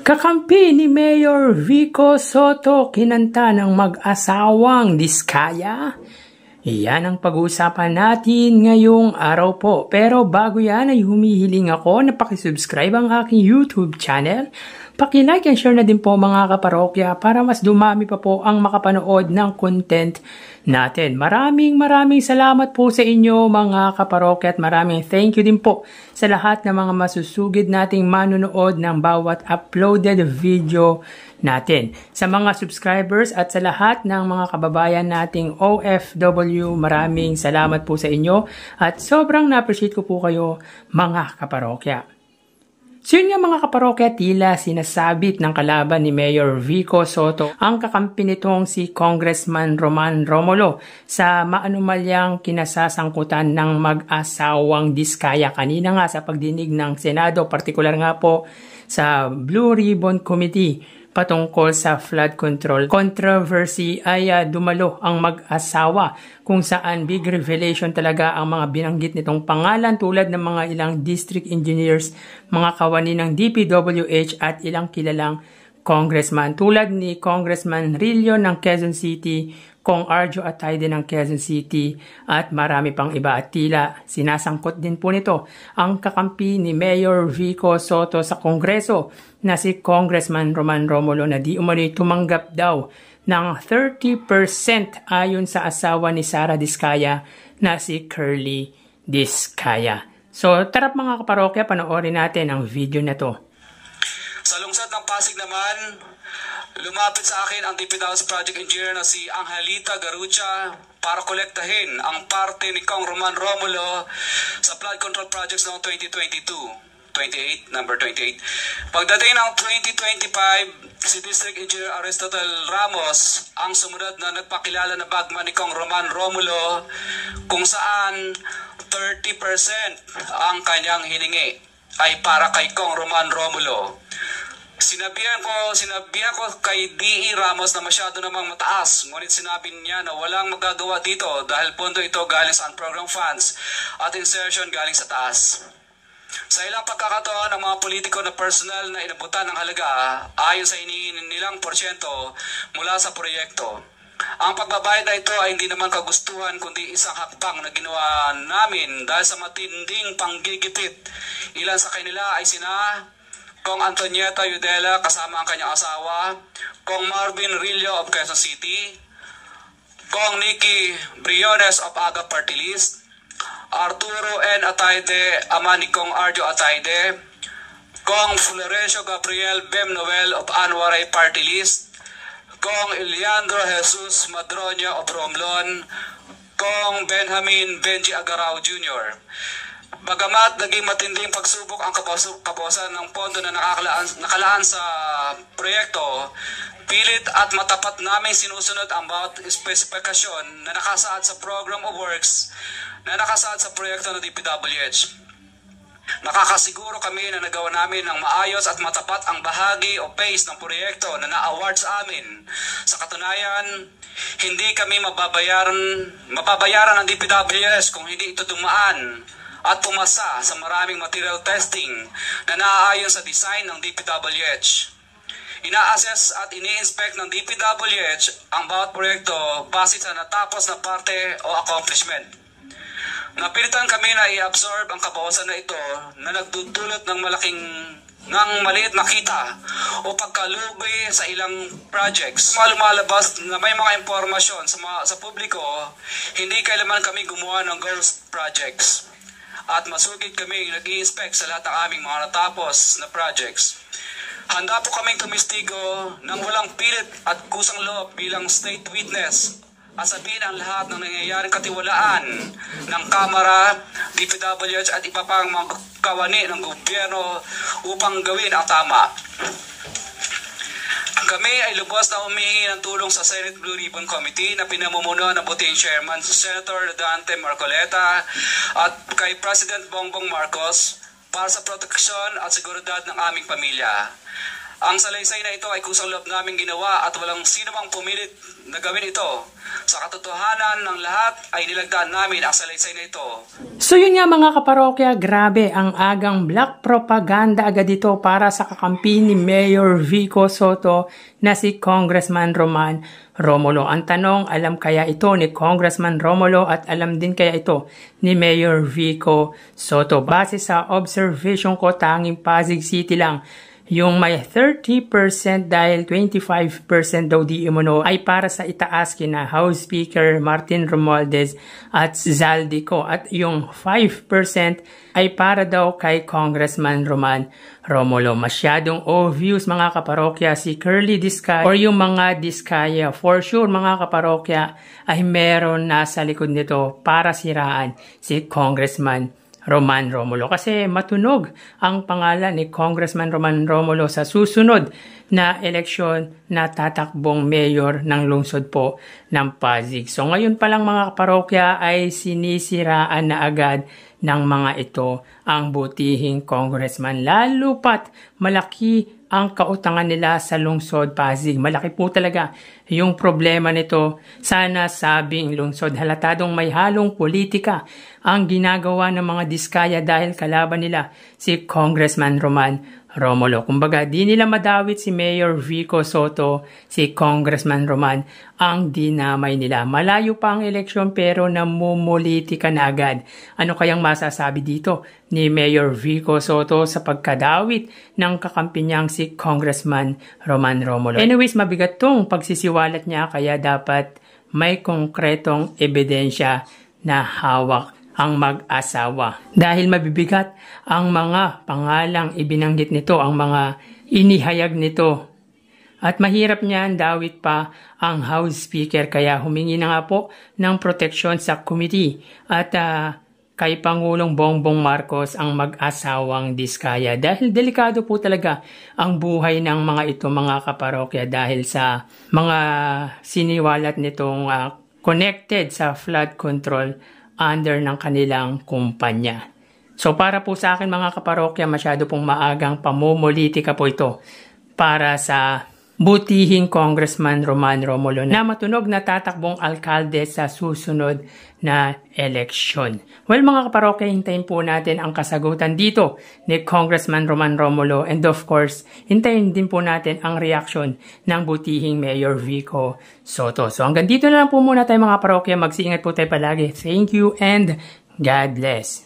Kakampi ni Mayor Vico Soto kinanta ng mag-asawang Diskaya. Iyan ang pag-uusapan natin ngayong araw po. Pero bago yan ay humihiling ako na pakisubscribe ang aking YouTube channel. Paki-like and share na din po mga kaparokya para mas dumami pa po ang makapanood ng content natin. Maraming salamat po sa inyo mga kaparokya at maraming thank you din po sa lahat ng mga masusugid nating manunood ng bawat uploaded video natin. Sa mga subscribers at sa lahat ng mga kababayan nating OFW, maraming salamat po sa inyo at sobrang na-appreciate ko po kayo mga kaparokya. So yun nga mga kaparokya, tila sinasabit ng kalaban ni Mayor Vico Soto ang kakampi nitong si Congressman Roman Romulo sa maanumalyang kinasasangkutan ng mag-asawang Diskaya. Kanina nga sa pagdinig ng Senado, partikular nga po sa Blue Ribbon Committee patungkol sa flood control controversy ay dumalo ang mag-asawa kung saan big revelation talaga ang mga binanggit nitong pangalan tulad ng mga ilang district engineers, mga kawani ng DPWH at ilang kilalang congressman tulad ni Congressman Rillo ng Quezon City, Kong Arjo Atayde ng Quezon City at marami pang iba at tila sinasangkot din po nito ang kakampi ni Mayor Vico Soto sa Kongreso na si Congressman Roman Romulo na di umano'y tumanggap daw ng 30% ayon sa asawa ni Sara Diskaya na si Curly Diskaya. So tara mga kaparokya, panoorin natin ang video na to. Sa lungsod ng Pasig naman, lumapit sa akin ang DPWH project engineer na si Angelita Garucha para kolektahin ang parte ni Kong Roman Romulo sa flood control projects noong 28. Pagdating ng 2025, si District Engineer Aristotle Ramos ang sumunod na nagpakilala na bagman ni Kong Roman Romulo kung saan 30% ang kanyang hiningi ay para kay Kong Roman Romulo. Sinabihan ko kay D.E. Ramos na masyado namang mataas, ngunit sinabi niya na walang magagawa dito dahil pondo ito galing sa program funds at insertion galing sa taas. Sa ilang pagkakataon ng mga politiko na personal na inabutan ng halaga ayon sa hinihingi nilang porsyento mula sa proyekto. Ang pagbabayad na ito ay hindi naman kagustuhan kundi isang hakbang na ginawa namin dahil sa matinding panggigipit. Ilan sa kanila ay sina Kong Antonieta Yudela kasama ang kanyang asawa, Kong Marvin Rillo of Quezon City, Kong Nikki Briones of Aga Party List, Arturo N. Atayde, ama ni Kong Arjo Atayde, Kong Florencio Gabriel Bem Noel of Anwaray Party List, Kong Eliandro Jesus Madroña of Romblon, Kong Benjamin Benji Agarao Jr. Bagamat naging matinding pagsubok ang kabawasan ng pondo na nakalaan sa proyekto, pilit at matapat namin sinusunod ang bawat espesipikasyon na nakasaad sa Program of Works na nakasaad sa proyekto ng DPWH. Nakakasiguro kami na nagawa namin ng maayos at matapat ang bahagi o phase ng proyekto na na-award sa amin. Sa katunayan, hindi kami mababayaran ng DPWH kung hindi ito dumaan at pumasa sa maraming material testing na naaayon sa design ng DPWH. Ina-assess at ini-inspect ng DPWH ang bawat proyekto base sa natapos na parte o accomplishment. Napilitan kami na i-absorb ang kabawasan na ito na nagdudulot ng maliit na kita o pagkalugi sa ilang projects. Lumalabas na may mga impormasyon sa publiko, hindi kailanman kami gumawa ng ghost projects. At masugid kami nag-i-inspect sa lahat ng aming mga natapos na projects. Handa po kaming tumistigo ng walang pilit at kusang loob bilang state witness at sabihin ang lahat ng nangyayaring katiwalaan ng Kamara, DPWH at iba pang mga kawani ng gobyerno upang gawin ang tama. Kami ay lubos na humihingi ng tulong sa Senate Blue Ribbon Committee na pinamumuno ng buting Chairman Senator Dante Marcoleta at kay President Bongbong Marcos para sa proteksyon at seguridad ng aming pamilya. Ang salaysay na ito ay kusang loob namin ginawa at walang sino mang pumilit na gawin ito. Sa katotohanan ng lahat ay nilagdaan namin ang salaysay na ito. So yun nga mga kaparokya, grabe ang agang black propaganda agad ito para sa kakampi ni Mayor Vico Sotto na si Congressman Roman Romulo. Ang tanong, alam kaya ito ni Congressman Romulo at alam din kaya ito ni Mayor Vico Sotto? Base sa observation ko, tanging Pasig City lang yung may 30% dahil 25% daw di umano ay para sa itaas kina House Speaker Martin Romualdez at Zaldico at yung 5% ay para daw kay Congressman Roman Romulo. Masyadong obvious mga kaparokya si Curly Diskaya or yung mga Diskaya. For sure mga kaparokya ay meron nasa likod nito para siraan si Congressman Roman Romulo kasi matunog ang pangalan ni Congressman Roman Romulo sa susunod na eleksyon na tatakbong mayor ng lungsod po ng Pasig. So ngayon pa lang mga kaparokya ay sinisiraan na agad ng mga ito ang butihing congressman, lalo pat malaki ang kautangan nila sa lungsod Pasig. Malaki po talaga yung problema nito. Sana sabing lungsod, halatadong may halong politika ang ginagawa ng mga Diskaya dahil kalaban nila si Congressman Roman Romulo. Kumbaga, di nila madawit si Mayor Vico Sotto, si Congressman Roman, ang dinamay nila. Malayo pa ang eleksyon pero namumulitika na agad. Ano kayang masasabi dito ni Mayor Vico Sotto sa pagkadawit ng kakampi niyang si Congressman Roman Romulo? Anyways, mabigat tong pagsisiwalat niya kaya dapat may konkretong ebidensya na hawak ang mag-asawa. Dahil mabibigat ang mga pangalang ibinanggit nito, ang mga inihayag nito. At mahirap niyan dawit pa ang House Speaker kaya humingi na nga po ng proteksyon sa committee at kay Pangulong Bongbong Marcos ang mag-asawang Diskaya. Dahil delikado po talaga ang buhay ng mga ito mga kaparokya dahil sa mga siniwalat nitong connected sa flood control under ng kanilang kumpanya. So para po sa akin mga kaparokya, masyado pong maagang pamumulitika po ito para sa butihing Congressman Roman Romulo na matunog na tatakbong alkalde sa susunod na eleksyon. Well mga kaparokya, hintayin po natin ang kasagutan dito ni Congressman Roman Romulo and of course, hintayin din po natin ang reaksyon ng butihing Mayor Vico Sotto. So hanggang dito na lang po muna tayo mga kaparokya. Mag-iingat po tayo palagi. Thank you and God bless.